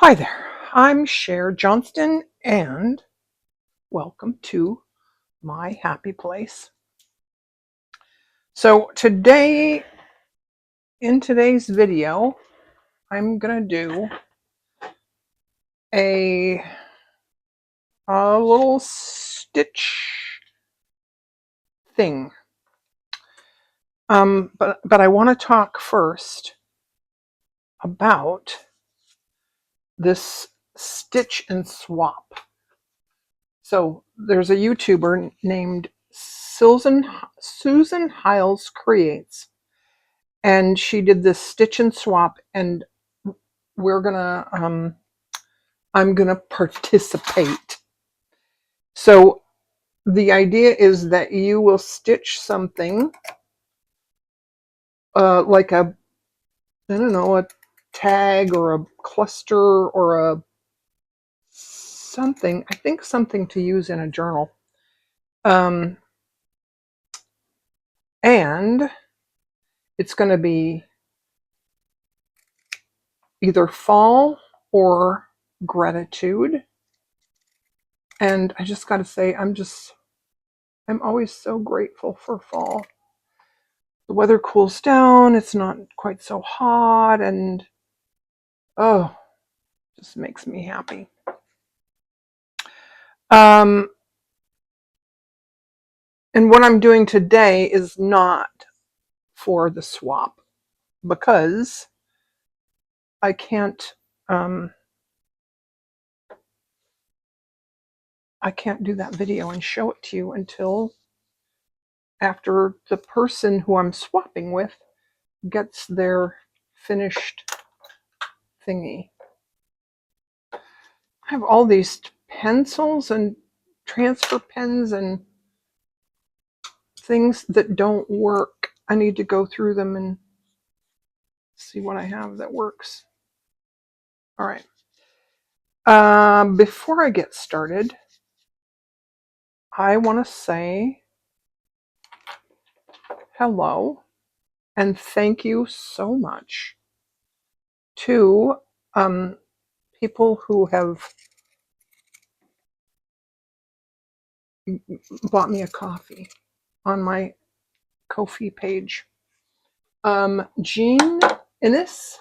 Hi there, I'm Cher Johnston and welcome to my happy place. So in today's video, I'm gonna do a, a little stitch thing. But I want to talk first about this stitch and swap. So there's a YouTuber named Susan Hiles Creates, and she did this stitch and swap, and we're gonna I'm gonna participate. So the idea is that you will stitch something like I don't know, a tag or a cluster or a something. I think something to use in a journal. Um, and it's going to be either fall or gratitude. And I just got to say, I'm always so grateful for fall. The weather cools down, it's not quite so hot, and oh, just makes me happy. Um, and what I'm doing today is not for the swap because I can't um, I can't do that video and show it to you until after the person who I'm swapping with gets their finished thingy. I have all these pencils and transfer pens and things that don't work. I need to go through them and see what I have that works. All right. Before I get started, I want to say hello and thank you so much to people who have bought me a coffee on my Ko-fi page. Jean Innes,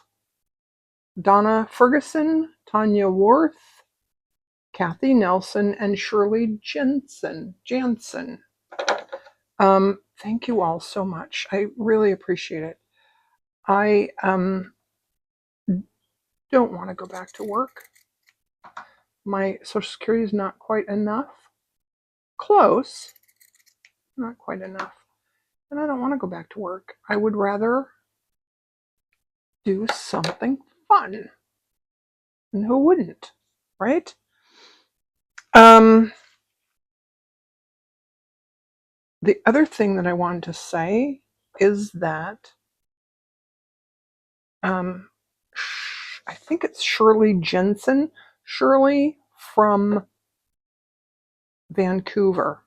Donna Ferguson, Tanya Worth, Kathy Nelson, and Shirley Jansen. Thank you all so much. I really appreciate it. I don't want to go back to work. My Social Security is not quite enough. Close, not quite enough. And I don't want to go back to work. I would rather do something fun. And who wouldn't, right? The other thing that I wanted to say is that I think it's Shirley Jensen, Shirley from Vancouver.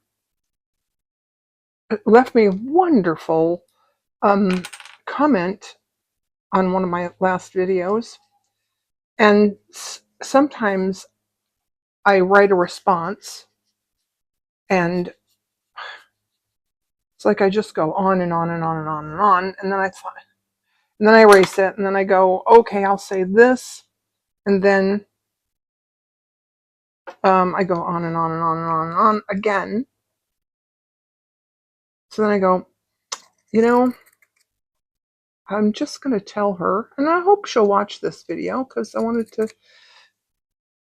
It left me a wonderful comment on one of my last videos. And sometimes I write a response and it's like I just go on and on and on and on and on. And then I erase it and then I go, okay, I'll say this. And then I go on and on and on and on and on again. So then I go, I'm just going to tell her, and I hope she'll watch this video because I wanted to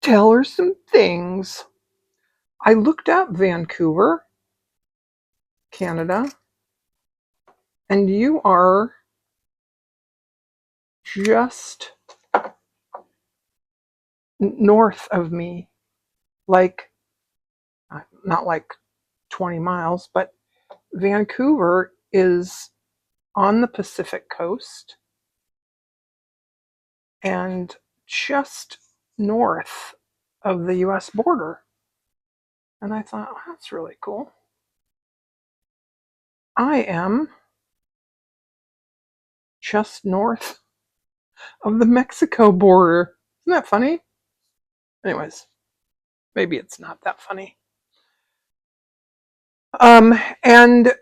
tell her some things. I looked up Vancouver, Canada, and you are just north of me, like, not like 20 miles, but Vancouver is on the Pacific coast and just north of the US border. And I thought, oh, that's really cool. I am just north of the Mexico border. Isn't that funny? Anyways, maybe it's not that funny. And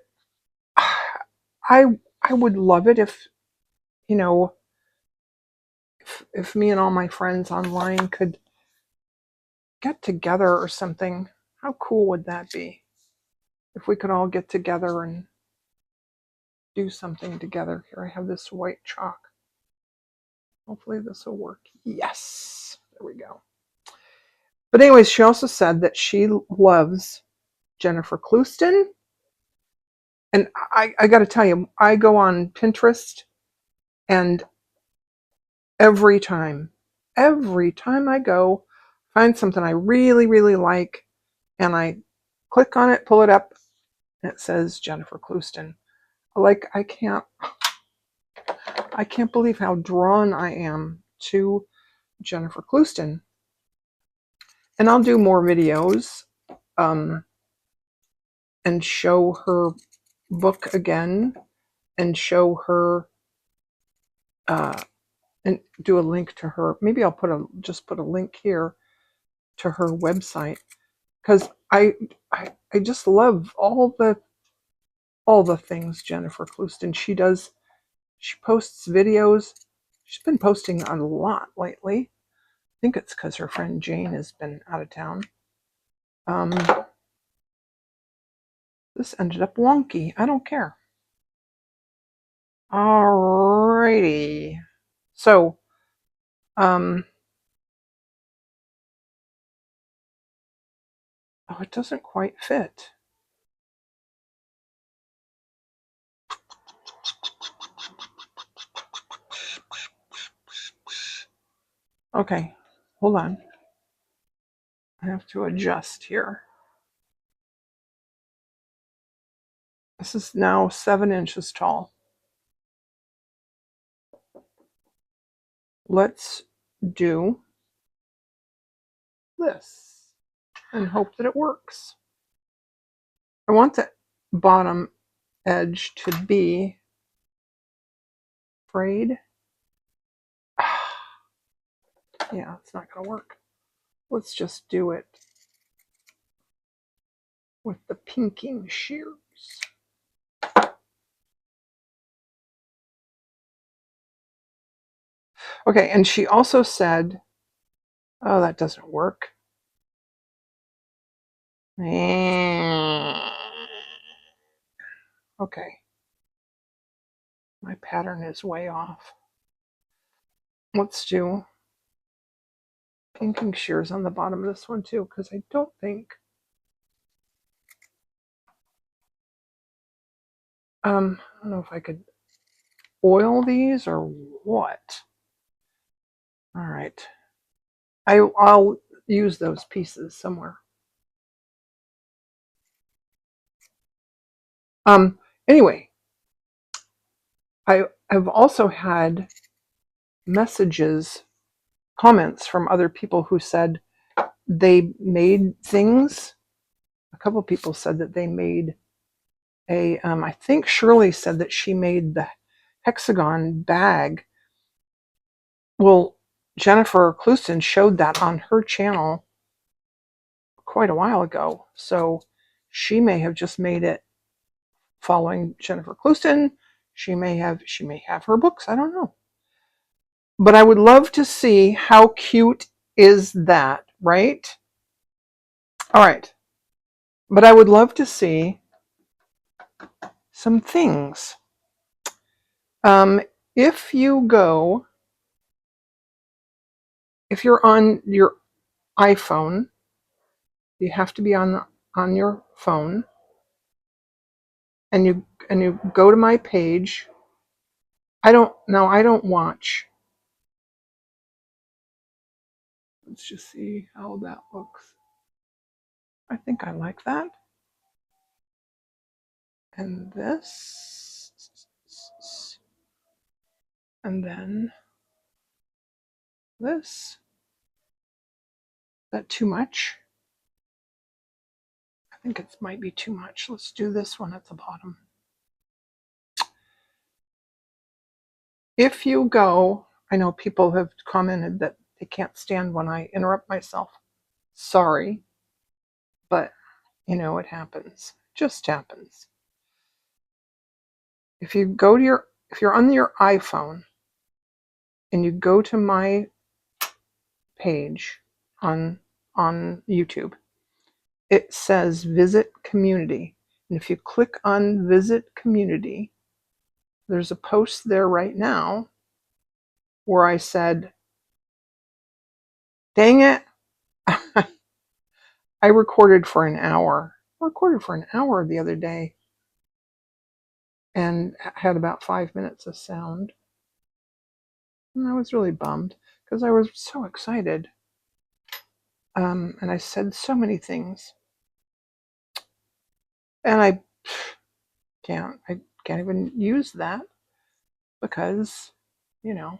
I would love it if, you know, if me and all my friends online could get together or something. How cool would that be? If we could all get together and do something together. Here I have this white chalk. Hopefully this will work. Yes, there we go. But anyways, she also said that she loves Jennifer Clouston. And I got to tell you, I go on Pinterest, and every time I go, find something I really, really like, and I click on it, pull it up, and it says Jennifer Clouston. Like, I can't believe how drawn I am to Jennifer Clouston. And I'll do more videos and show her book again, and show her and do a link to her. Maybe I'll just put a link here to her website, because I just love all the things Jennifer Clouston she does. She posts videos. She's been posting a lot lately. I think it's because her friend Jane has been out of town. This ended up wonky. I don't care. Alrighty. So, oh, it doesn't quite fit. Okay, hold on. I have to adjust here. This is now 7 inches tall. Let's do this and hope that it works. I want the bottom edge to be frayed. Yeah, it's not going to work. Let's just do it with the pinking shears. Okay, and she also said, oh, that doesn't work. Okay. My pattern is way off. Let's do pinking shears on the bottom of this one too, because I don't think I don't know if I could oil these or what. All right. I'll use those pieces somewhere. Anyway, I've also had comments from other people who said they made things. A couple people said that they made I think Shirley said that she made the hexagon bag. Well, Jennifer Clouston showed that on her channel quite a while ago. So she may have just made it following Jennifer Clouston. She may have her books. I don't know. But I would love to see how cute is that, right? All right. But I would love to see some things. If you're on your iPhone, you have to be on your phone, and you go to my page. I don't watch. Let's just see how that looks. I think I like that. And this. And then this. Is that too much? I think it might be too much. Let's do this one at the bottom. If you go, I know people have commented that they can't stand when I interrupt myself. Sorry, but you know, it happens. Just happens. If you go to if you're on your iPhone and you go to my page on YouTube, it says visit community. And if you click on visit community, there's a post there right now where I said, dang it, I recorded for an hour. I recorded for an hour the other day and had about 5 minutes of sound. And I was really bummed because I was so excited. And I said so many things. And I can't even use that because, you know.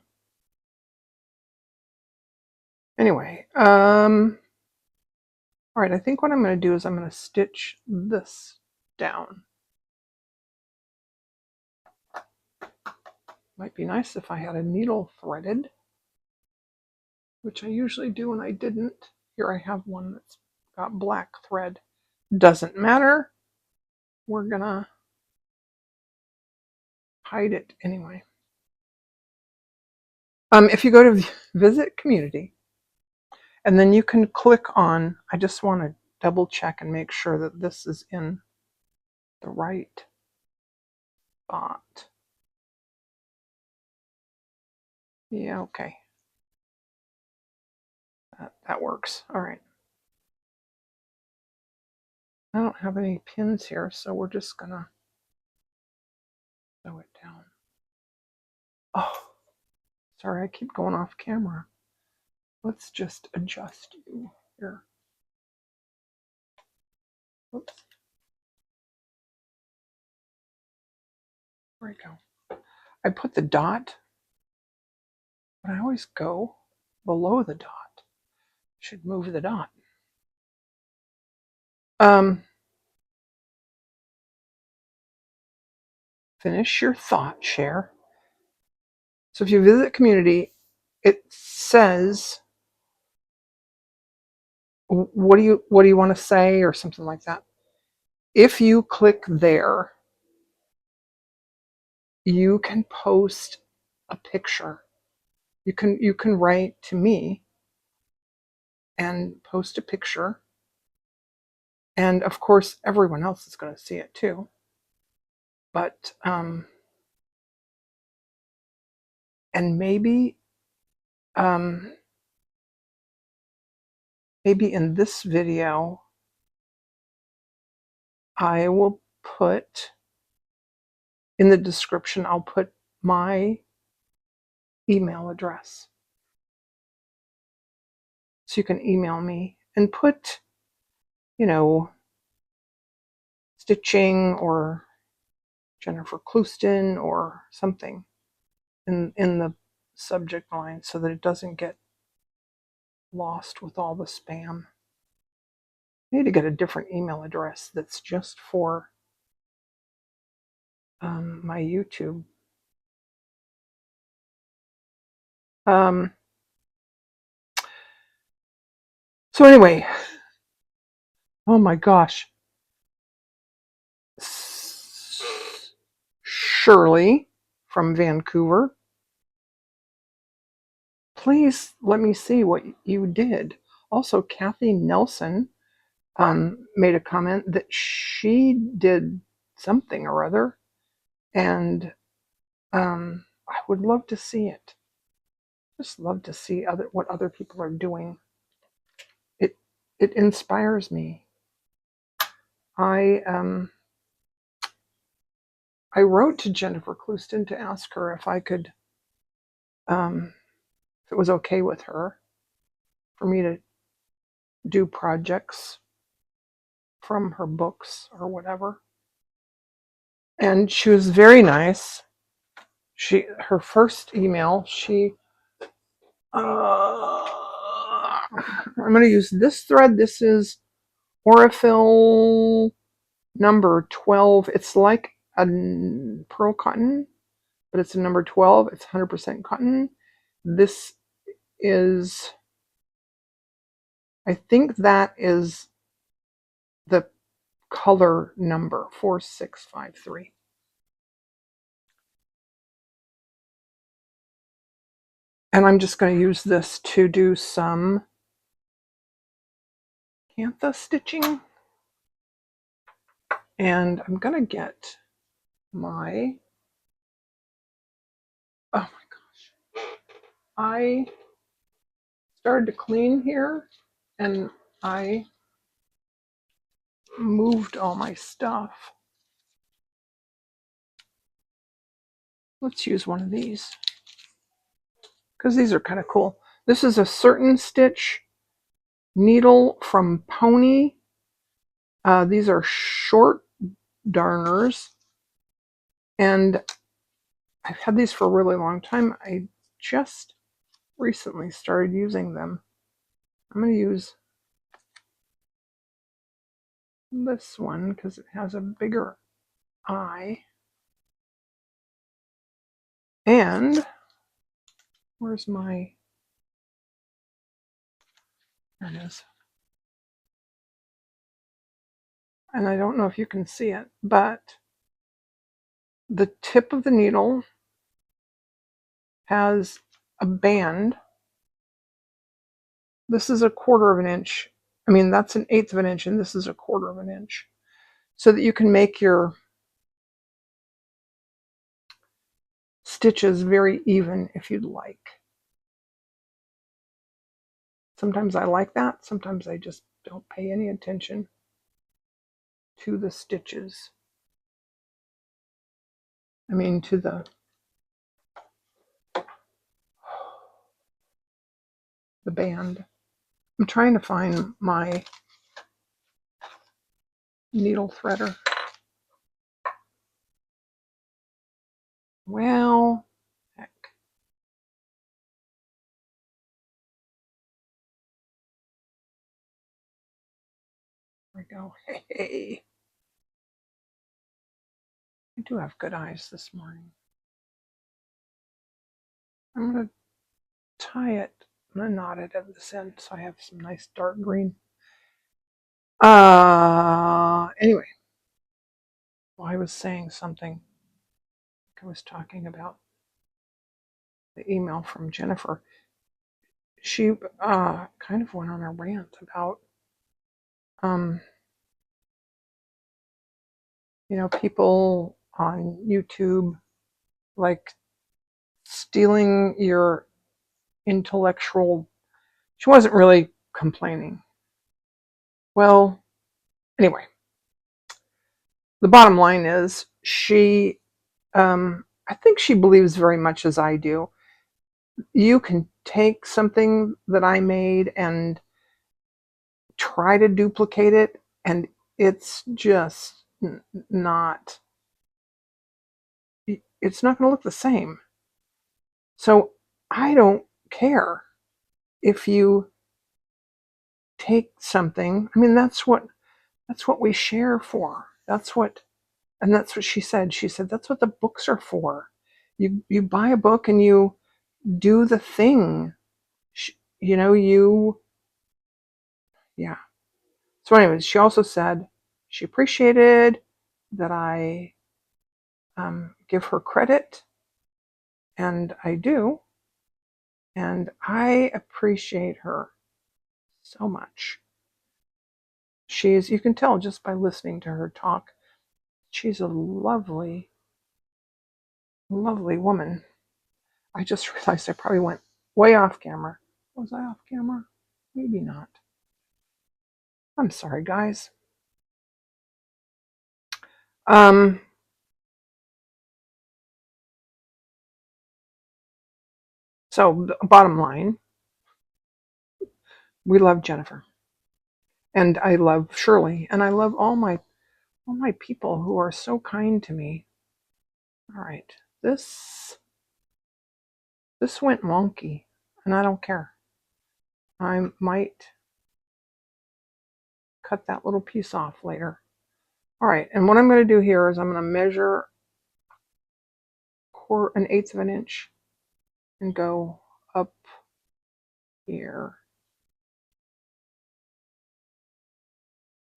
Anyway, all right, I think what I'm going to do is I'm going to stitch this down. Might be nice if I had a needle threaded, which I usually do, and I didn't. Here I have one that's got black thread. Doesn't matter. We're going to hide it anyway. If you go to visit community, and then you can click on, I just want to double check and make sure that this is in the right spot. Yeah, okay. That works. All right. I don't have any pins here, so we're just going to sew it down. Oh, sorry, I keep going off camera. Let's just adjust you here. Oops. There we go. I put the dot, but I always go below the dot. Should move the dot. Finish your thought, share. So if you visit community, it says, what do you want to say, or something like that. If you click there, you can post a picture. You can write to me and post a picture, and of course everyone else is going to see it too. But and maybe in this video I will put in the description, I'll put my email address, so you can email me and put, you know, stitching or Jennifer Clouston or something in the subject line so that it doesn't get lost with all the spam. I need to get a different email address that's just for my YouTube. So anyway, oh my gosh. Shirley from Vancouver, please let me see what you did. Also, Kathy Nelson made a comment that she did something or other, and I would love to see it. Just love to see what other people are doing. It inspires me. I wrote to Jennifer Clouston to ask her if I could, if it was okay with her for me to do projects from her books or whatever. And she was very nice. Her first email, I'm going to use this thread. This is Orifil number 12. It's like a pearl cotton, but it's a number 12. It's 100% cotton. This is I think that is the color number 4653. And I'm just going to use this to do some cantha stitching. And I'm going to get my, oh my gosh, I started to clean here and I moved all my stuff. Let's use one of these because these are kind of cool. This is a certain stitch needle from Pony. These are short darners, and I've had these for a really long time. I just recently started using them. I'm going to use this one because it has a bigger eye. And where's my, there it is. And I don't know if you can see it, but the tip of the needle has a band. This is 1/4 of an inch. I mean, that's 1/8 of an inch, and this is 1/4 of an inch. So that you can make your stitches very even if you'd like. Sometimes I like that. Sometimes I just don't pay any attention to the stitches. I mean, to the band. I'm trying to find my needle threader. Well, heck. There we go. Hey. I do have good eyes this morning. I'm going to tie it. I'm going to knot it at this end so I have some nice dark green. Anyway. Well, I was saying something. I was talking about the email from Jennifer. She kind of went on a rant about you know, people on YouTube like stealing your intellectual. She wasn't really complaining. Well, anyway, the bottom line is she I think she believes very much as I do. You can take something that I made and try to duplicate it, and it's just not, it's not going to look the same. So I don't care if you take something. I mean, that's what we share for. That's what she said. She said that's what the books are for. You buy a book and you do the thing. You know, yeah. So anyways, she also said she appreciated that I give her credit, and I do, and I appreciate her so much. She's, you can tell just by listening to her talk, she's a lovely, lovely woman. I just realized I probably went way off camera. Was I off camera? Maybe not. I'm sorry, guys. So bottom line, we love Jennifer, and I love Shirley, and I love all my people who are so kind to me. All right, this went wonky, and I don't care. I might cut that little piece off later. All right, and what I'm going to do here is I'm going to measure 1/8 of an inch and go up here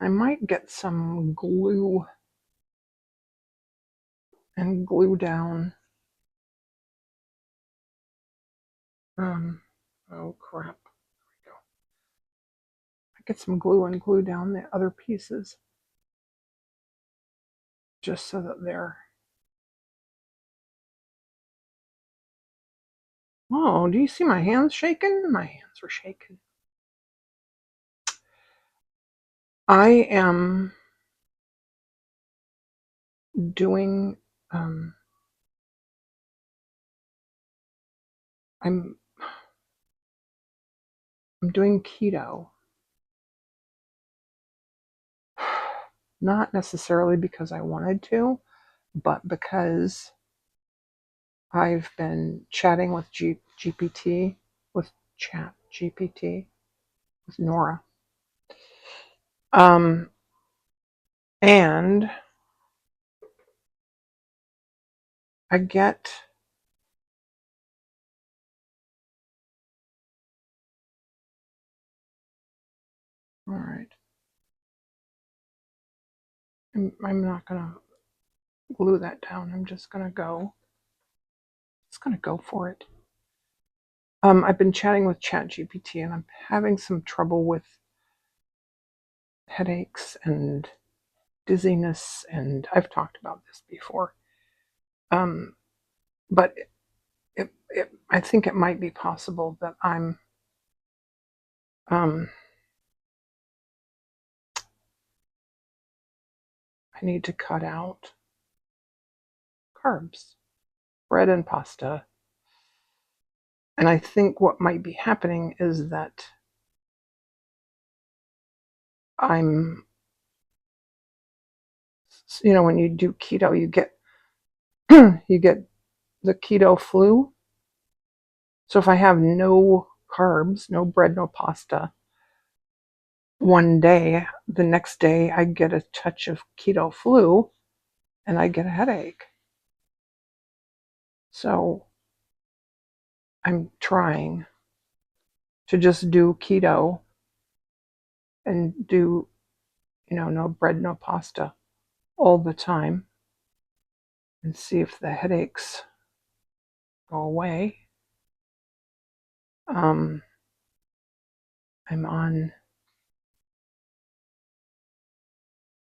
I might get some glue and glue down. Oh crap. There we go. I get some glue and glue down the other pieces just so that they're. Oh, do you see my hands shaking? My hands are shaking. I am doing I'm doing keto. Not necessarily because I wanted to, but because I've been chatting with GPT, with Chat GPT, with Nora. And I get all right. I'm not gonna glue that down. I'm just gonna go. It's gonna go for it. I've been chatting with ChatGPT and I'm having some trouble with headaches and dizziness, and I've talked about this before. But I think it might be possible that I need to cut out carbs, bread and pasta. And I think what might be happening is that I'm, when you do keto, you get you get the keto flu. So if I have no carbs, no bread, no pasta, one day, the next day I get a touch of keto flu and I get a headache. So I'm trying to just do keto and do, no bread, no pasta all the time and see if the headaches go away. I'm on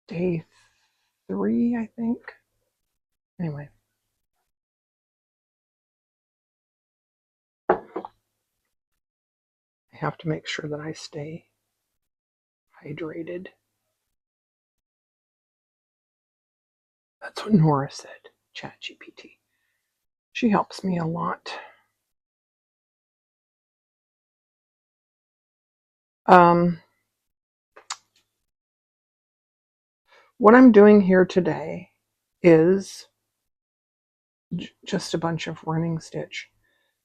day 3, I think. Anyway. I have to make sure that I stay hydrated. That's what Nora said, ChatGPT. She helps me a lot. What I'm doing here today is just a bunch of running stitch.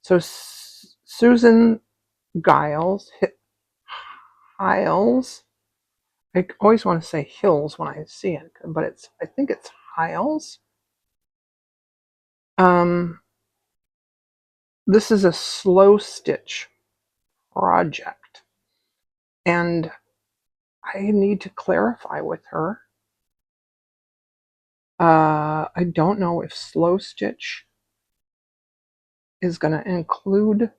So Susan Hiles, I always want to say Hills when I see it, but I think it's Hiles. This is a slow stitch project, and I need to clarify with her. I don't know if slow stitch is going to include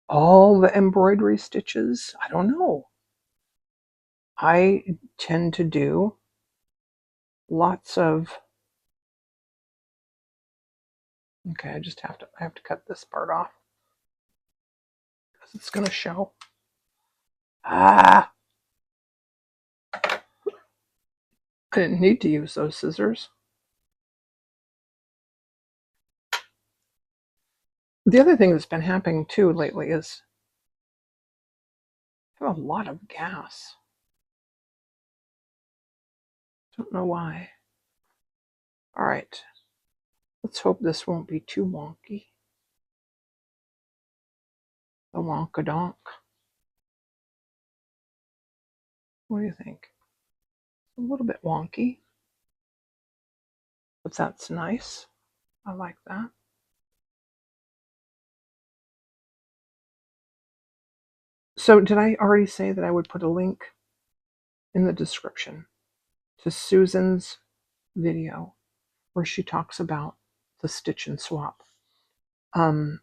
all the embroidery stitches. I don't know. I tend to do lots of. Okay, I have to cut this part off because it's going to show. I didn't need to use those scissors. The other thing that's been happening too lately is I have a lot of gas. Don't know why. All right. Let's hope this won't be too wonky. The wonkadonk. What do you think? A little bit wonky, but that's nice. I like that. So did I already say that I would put a link in the description to Susan's video where she talks about the stitch and swap? I'm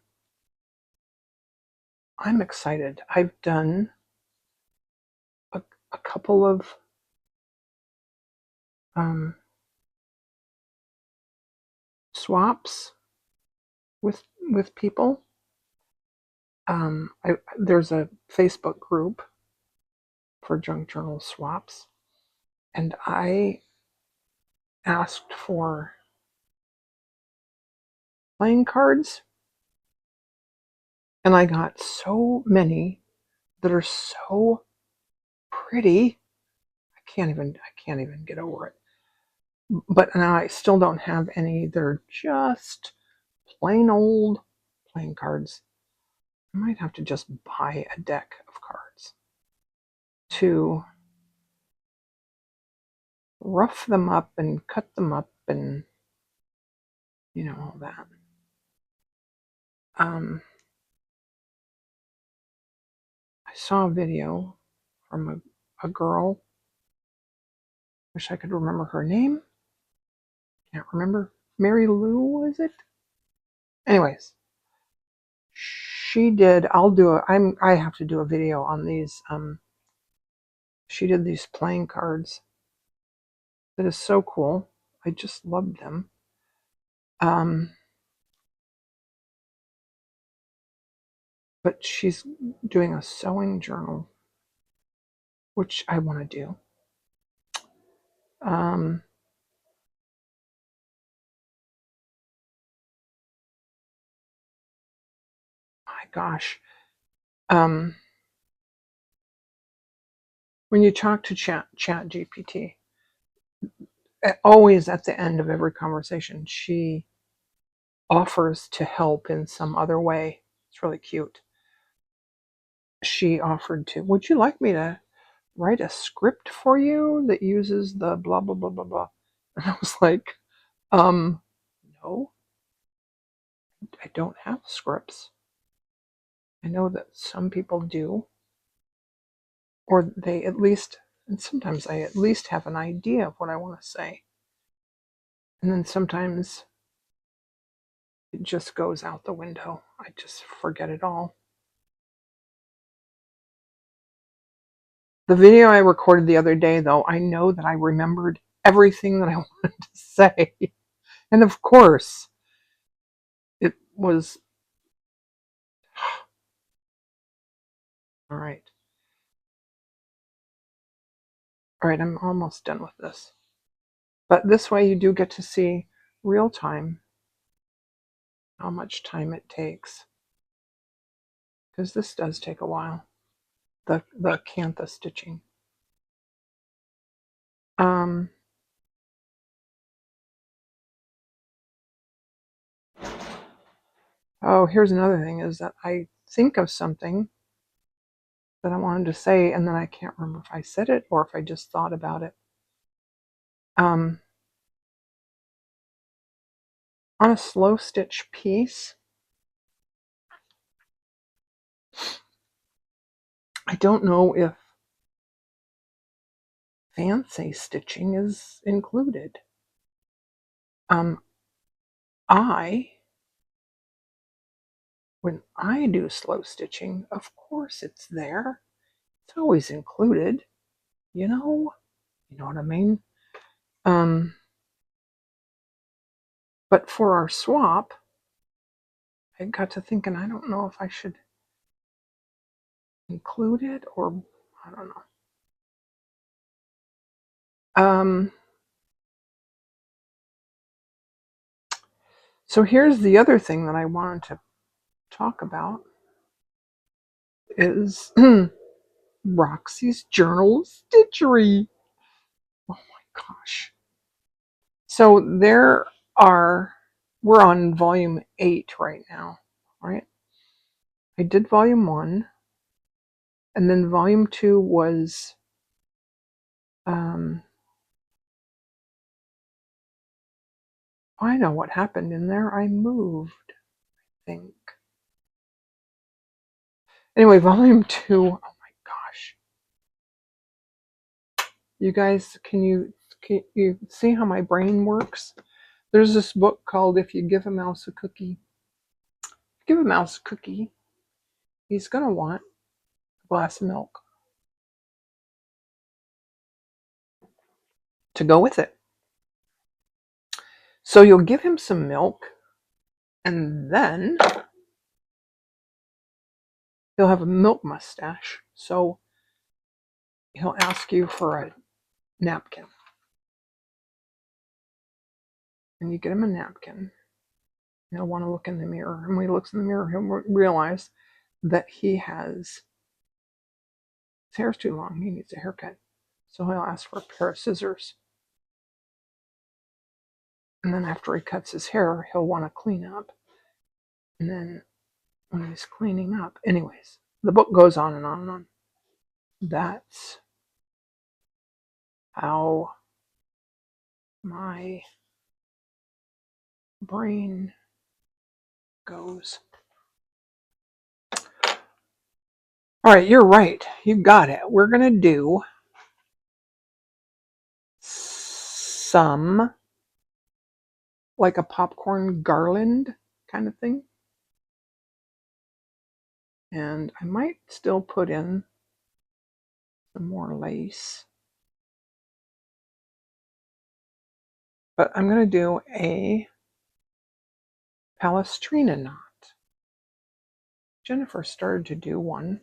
excited. I've done a couple of swaps with people. There's a Facebook group for junk journal swaps, and I asked for playing cards, and I got so many that are so pretty. I can't even get over it. But now I still don't have any. They're just plain old playing cards. I might have to just buy a deck of cards to rough them up and cut them up and all that. I saw a video from a girl. Wish I could remember her name. Can't remember. Mary Lou, was it? Anyways, she did. I have to do a video on these. She did these playing cards. That is so cool. I just loved them. But she's doing a sewing journal, which I want to do. My gosh. When you talk to Chat GPT, always at the end of every conversation, she offers to help in some other way. It's really cute. She offered to, would you like me to write a script for you that uses the blah, blah, blah, blah, blah? And I was like, no, I don't have scripts. I know that some people do, or they at least, and sometimes I at least have an idea of what I want to say. And then sometimes it just goes out the window. I just forget it all. The video I recorded the other day, though, I know that I remembered everything that I wanted to say. And of course, it was all right. All right, I'm almost done with this. But this way you do get to see real time how much time it takes. Because this does take a while. The cantha stitching. Oh, here's another thing is that I think of something that I wanted to say, and then I can't remember if I said it or if I just thought about it. On a slow stitch piece, I don't know if fancy stitching is included. When I do slow stitching, of course it's there. It's always included, you know what I mean? But for our swap, I got to thinking, I don't know if I should include it or I don't know. So here's the other thing that I wanted to talk about is Roxy's Journal of Stitchery. Oh my gosh. So we're on volume 8 right now, right? I did volume 1, and then volume 2 was I know what happened in there. I moved, I think. Anyway, volume 2. Oh my gosh. You guys, can you see how my brain works? There's this book called If You Give a Mouse a Cookie. Give a mouse a cookie, he's going to want a glass of milk to go with it. So you'll give him some milk, and then he'll have a milk mustache. So he'll ask you for a napkin. And you get him a napkin. He'll want to look in the mirror. And when he looks in the mirror, he'll realize that his hair's too long. He needs a haircut. So he'll ask for a pair of scissors. And then after he cuts his hair, he'll want to clean up. And then when he's cleaning up, anyways, the book goes on and on and on. That's how my brain goes. All right, you're right. You got it. We're going to do some like a popcorn garland kind of thing. And I might still put in some more lace. But I'm going to do a Palestrina knot. Jennifer started to do one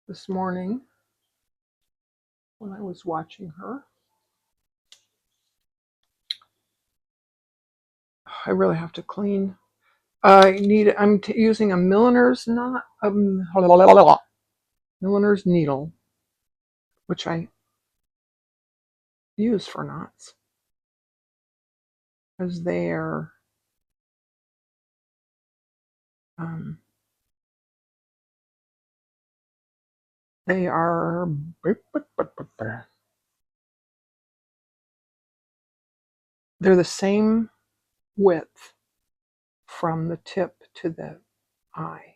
this morning when I was watching her. I really have to clean. I'm using a milliner's knot, milliner's needle, which I use for knots, because they are they're the same width from the tip to the eye,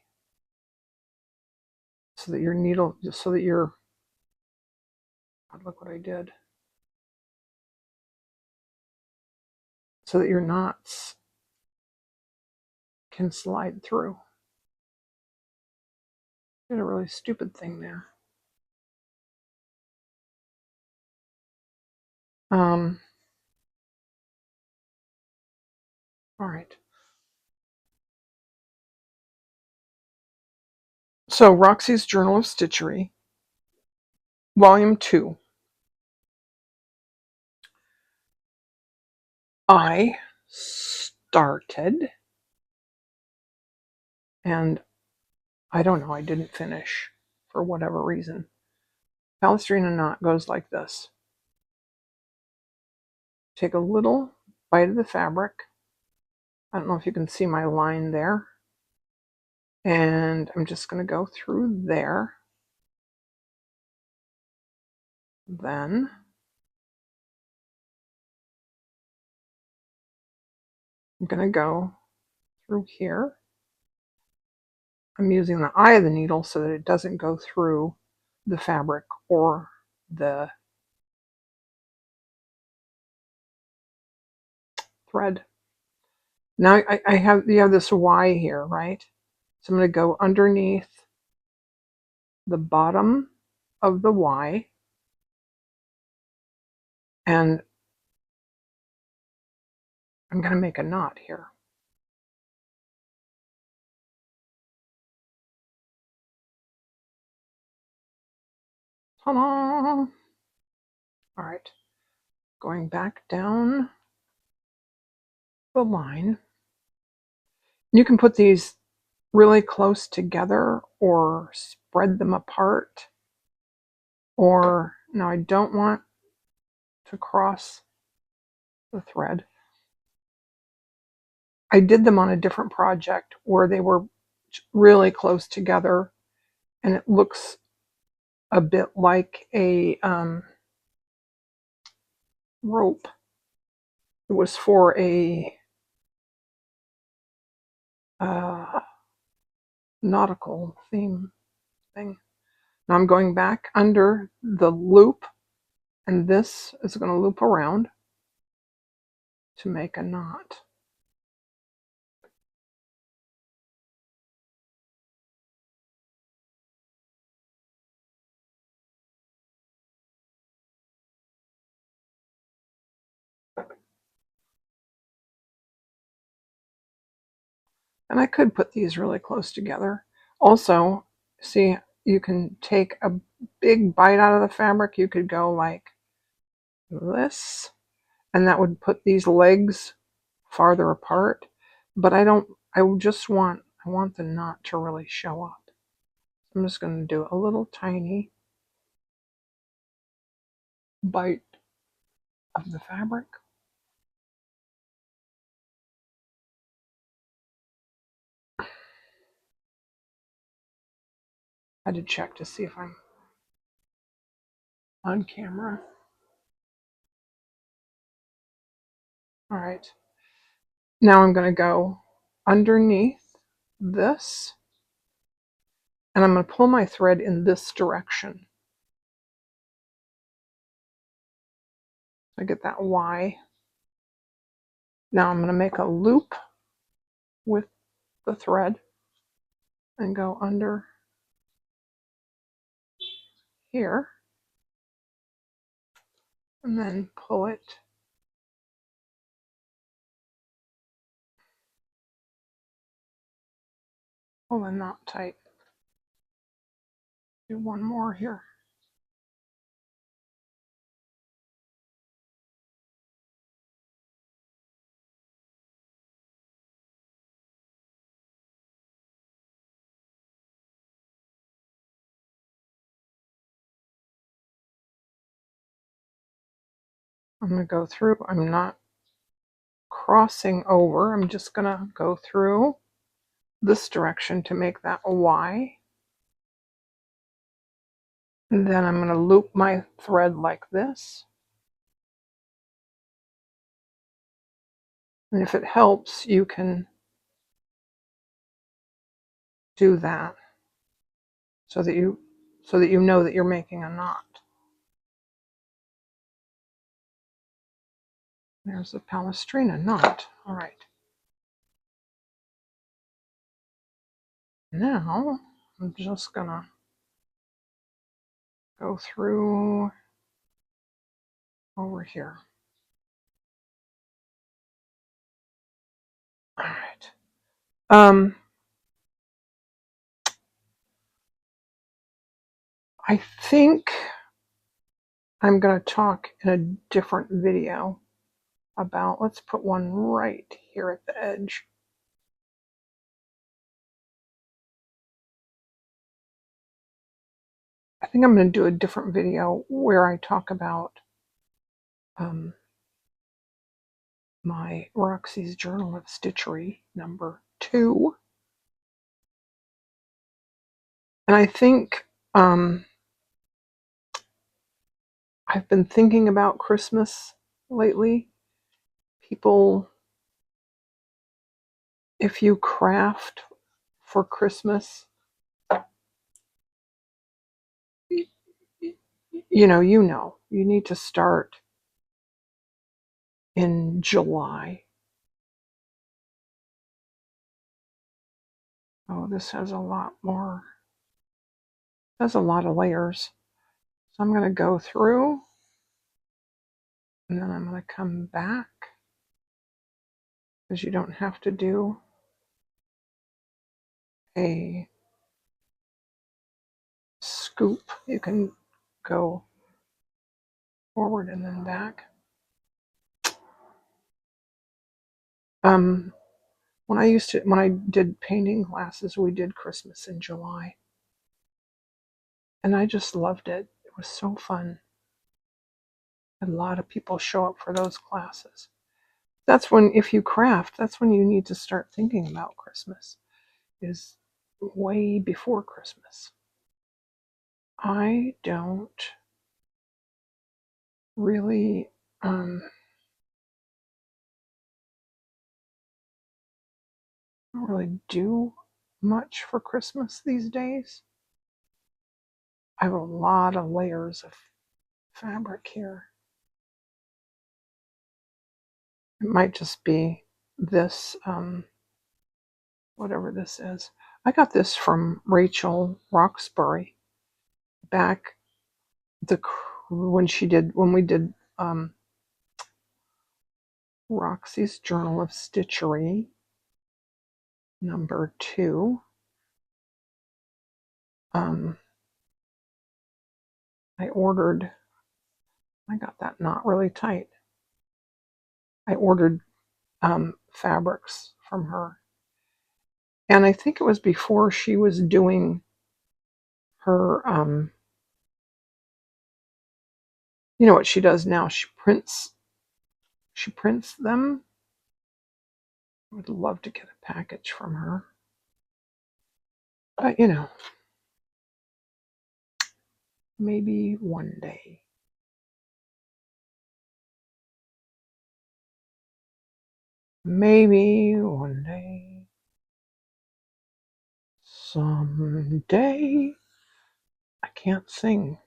so that your needle, so that your, look what I did, so that your knots can slide through. Did a really stupid thing there. All right. So Roxy's Journal of Stitchery, Volume 2. I started, and I don't know, I didn't finish for whatever reason. Palestrina knot goes like this. Take a little bite of the fabric. I don't know if you can see my line there. And I'm just going to go through there. Then I'm going to go through here. I'm using the eye of the needle so that it doesn't go through the fabric or the thread. Now you have this Y here, right? So I'm going to go underneath the bottom of the Y, and I'm going to make a knot here. Ta-da! All right, going back down the line. You can put these really close together or spread them apart. Or, now I don't want to cross the thread. I did them on a different project where they were really close together, and it looks a bit like a rope. It was for a nautical theme thing. Now I'm going back under the loop, and this is going to loop around to make a knot. And I could put these really close together. Also, see, you can take a big bite out of the fabric. You could go like this, and that would put these legs farther apart. But I don't, I want the knot to really show up. I'm just going to do a little tiny bite of the fabric. I had to check to see if I'm on camera. All right. Now I'm going to go underneath this, and I'm going to pull my thread in this direction. I get that Y. Now I'm going to make a loop with the thread and go under here, and then pull it pull the knot tight. Do one more here. I'm going to go through. I'm not crossing over. I'm just going to go through this direction to make that a Y. And then I'm going to loop my thread like this. And if it helps, you can do that so that you know that you're making a knot. There's the Palestrina knot. All right. Now I'm just gonna go through over here. All right. I think I'm going to talk in a different video about, let's put one right here at the edge. I think I'm going to do a different video where I talk about my Roxy's Journal of Stitchery #2. And I think I've been thinking about Christmas lately. People, if you craft for Christmas, you need to start in July. Oh, this has a lot more. Has a lot of layers. So I'm going to go through, and then I'm going to come back, because you don't have to do a scoop. You can go forward and then back. When I did painting classes, we did Christmas in July, and I just loved it. It was so fun. A lot of people show up for those classes. That's when, if you craft, that's when you need to start thinking about Christmas, is way before Christmas. I don't really do much for Christmas these days. I have a lot of layers of fabric here. It might just be this, whatever this is. I got this from Rachel Roxbury back when we did Roxy's Journal of Stitchery #2. I got that knot really tight. I ordered fabrics from her. And I think it was before she was doing her, you know what she does now? She prints them. I would love to get a package from her. But, you know, maybe one day. Maybe one day. Someday. I can't sing.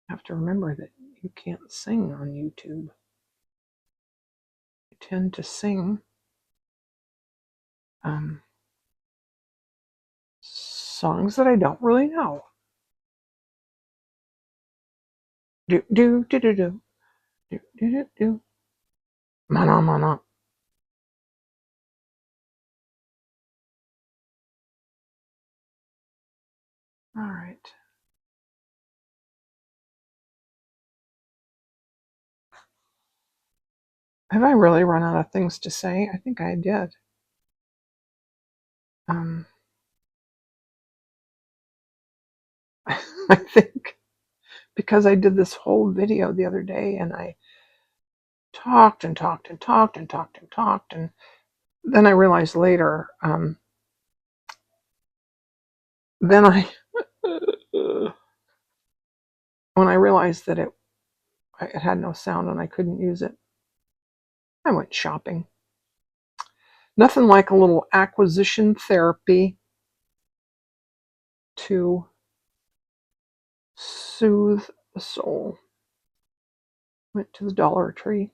I have to remember that you can't sing on YouTube. I tend to sing songs that I don't really know. Do do do do do do do do do. Mana mana. All right. Have I really run out of things to say? I think I did. I think because I did this whole video the other day and I talked and talked and talked and talked and talked, and then I realized later, then I when I realized that it had no sound and I couldn't use it, I went shopping. Nothing like a little acquisition therapy to soothe the soul. Went to the Dollar Tree.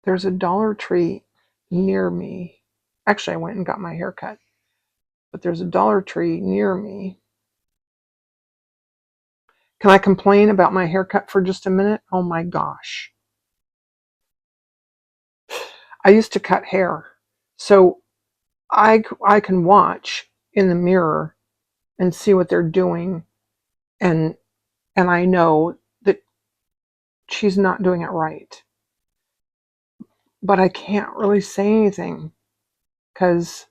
There's a Dollar Tree near me. Actually, I went and got my hair cut. But there's a Dollar Tree near me. Can I complain about my haircut for just a minute? Oh my gosh. I used to cut hair. So I can watch in the mirror and see what they're doing. And I know that she's not doing it right. But I can't really say anything because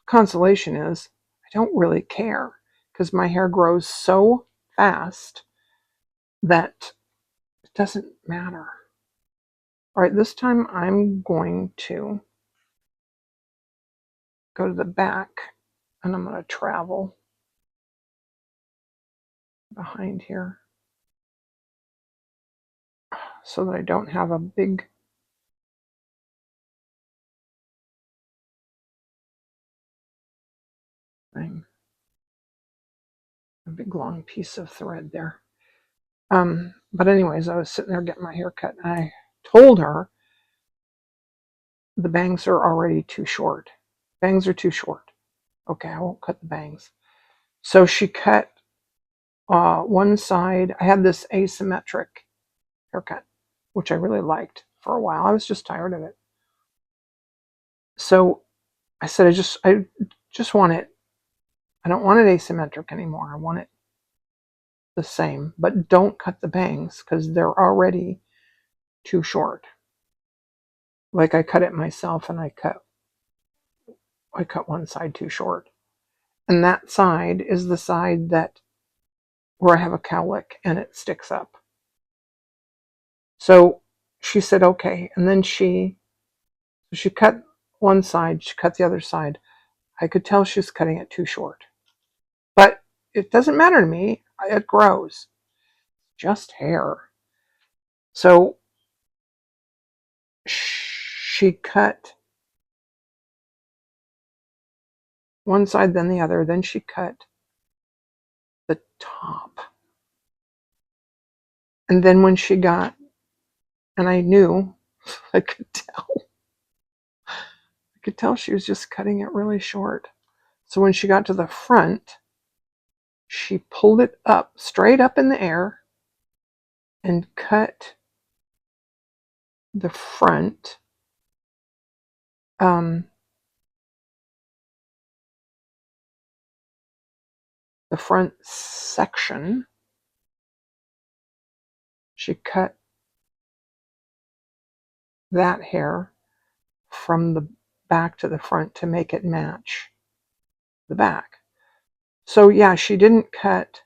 consolation is I don't really care because my hair grows so fast that it doesn't matter. All right, this time I'm going to go to the back and I'm going to travel behind here so that I don't have a big thing, a big long piece of thread there. But anyways, I was sitting there getting my hair cut and I told her the bangs are already too short. Bangs are too short. Okay, I won't cut the bangs. So she cut one side. I had this asymmetric haircut, which I really liked for a while. I was just tired of it. So I said, I just want it. I don't want it asymmetric anymore. I want it the same, but don't cut the bangs because they're already too short. Like I cut it myself and I cut one side too short. And that side is the side where I have a cowlick and it sticks up. So she said, okay. And then she cut one side, she cut the other side. I could tell she was cutting it too short. But it doesn't matter to me. It grows. Just hair. So she cut one side, then the other, then she cut the top. And then when she got, and I knew, I could tell she was just cutting it really short. So when she got to the front, she pulled it up, straight up in the air, and cut the front the front section. She cut that hair from the back to the front to make it match the back. So yeah, she didn't cut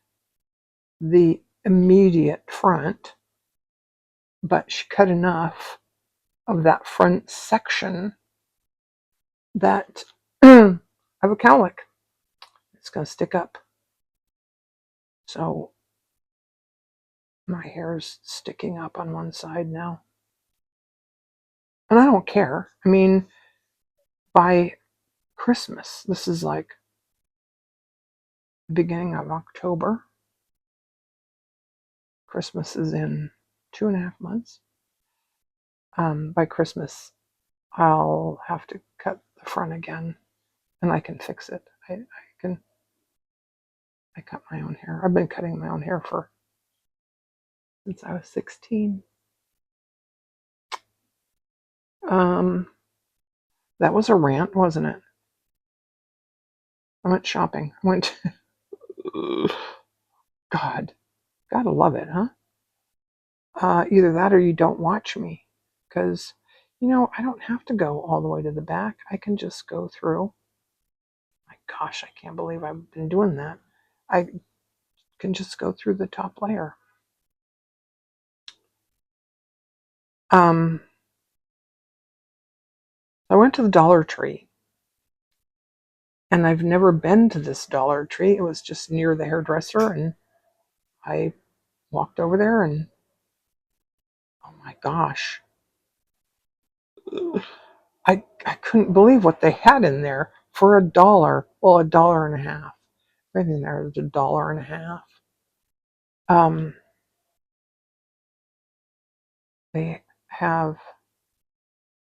the immediate front, but she cut enough of that front section that I have a cowlick. It's going to stick up. So my hair's sticking up on one side now. And I don't care. I mean, by Christmas, this is like the beginning of October. Christmas is in 2.5 months. By Christmas, I'll have to cut the front again, and I can fix it. I cut my own hair. I've been cutting my own hair since I was 16. That was a rant, wasn't it? I went shopping. I went. God, gotta love it, huh? Either that or you don't watch me, because I don't have to go all the way to the back. I can just go through. My gosh, I can't believe I've been doing that. I can just go through the top layer. I went to the Dollar Tree, and I've never been to this Dollar Tree. It was just near the hairdresser, and I walked over there, and oh my gosh, I couldn't believe what they had in there for $1. Well, $1.50. Everything there was $1.50. They have,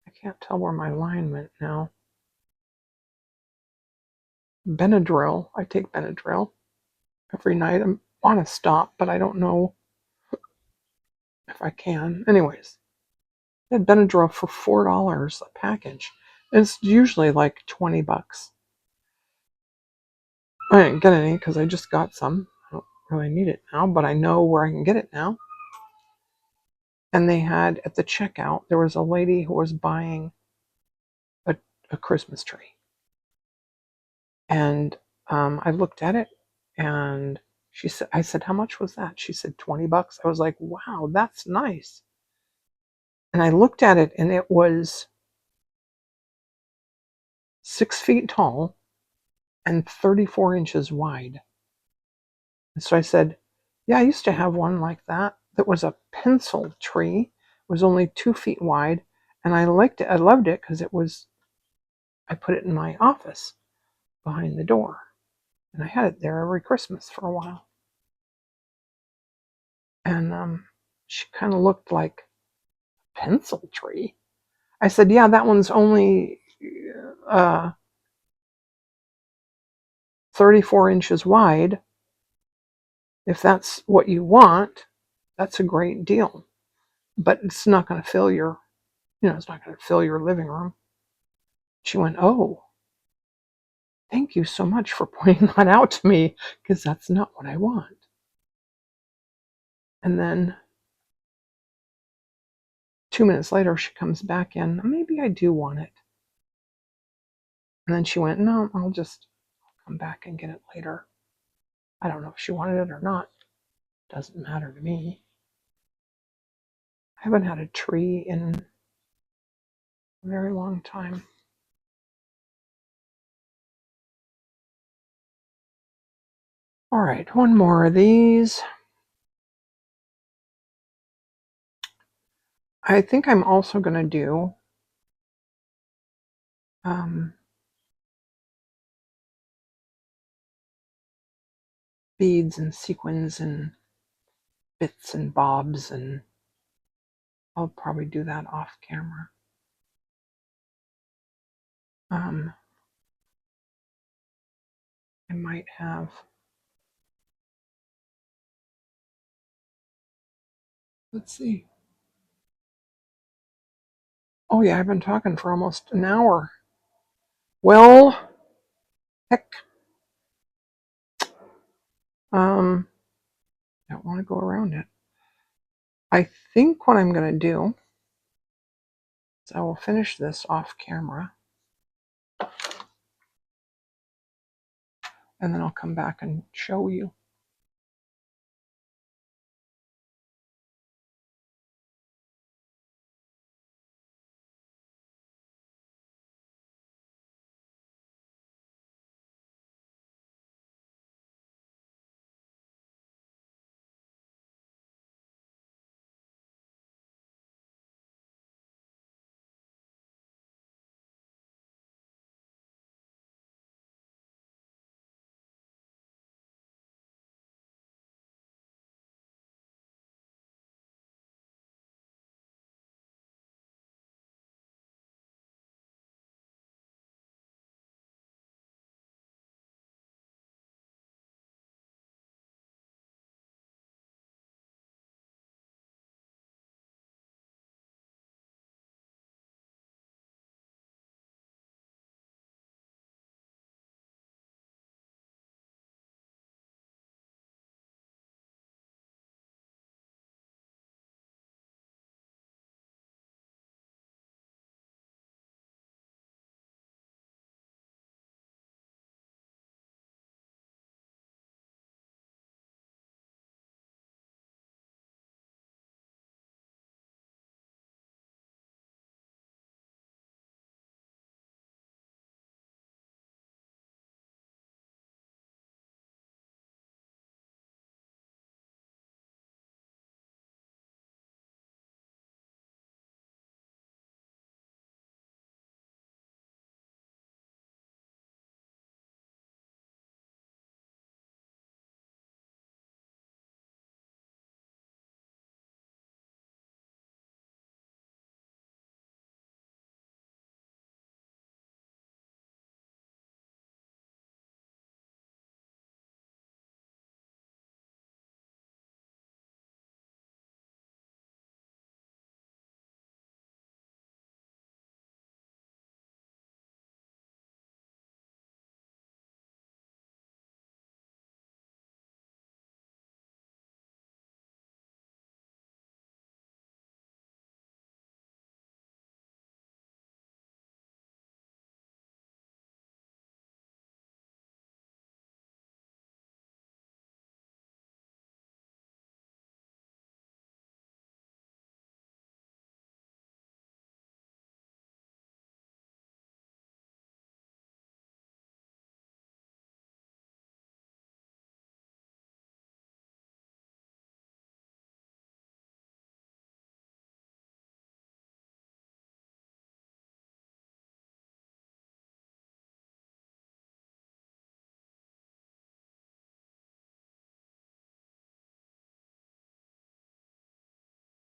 I can't tell where my line went now. Benadryl. I take Benadryl every night. I want to stop, but I don't know if I can. Anyways, I had Benadryl for $4 a package. It's usually like $20. I didn't get any because I just got some. I don't really need it now, but I know where I can get it now. And they had at the checkout, there was a lady who was buying a Christmas tree. And I looked at it, and I said, how much was that? She said, $20. I was like, wow, that's nice. And I looked at it, and it was 6 feet tall and 34 inches wide. And so I said, yeah, I used to have one like that was a pencil tree. It was only 2 feet wide, and I liked it. I loved it because I put it in my office behind the door, and I had it there every Christmas for a while. And she kind of looked like a pencil tree. I said, yeah, that one's only 34 inches wide. If that's what you want, that's a great deal. But it's not going to fill it's not going to fill your living room. She went, oh, thank you so much for pointing that out to me, because that's not what I want. And then 2 minutes later, she comes back in. Maybe I do want it. And then she went, no, I'll just come back and get it later. I don't know if she wanted it or not. Doesn't matter to me. I haven't had a tree in a very long time. All right, one more of these. I think I'm also going to do beads and sequins and bits and bobs, and I'll probably do that off camera. I might have, let's see. Oh yeah, I've been talking for almost an hour. Well, heck. Don't want to go around it. I think what I'm going to do is I will finish this off camera, and then I'll come back and show you.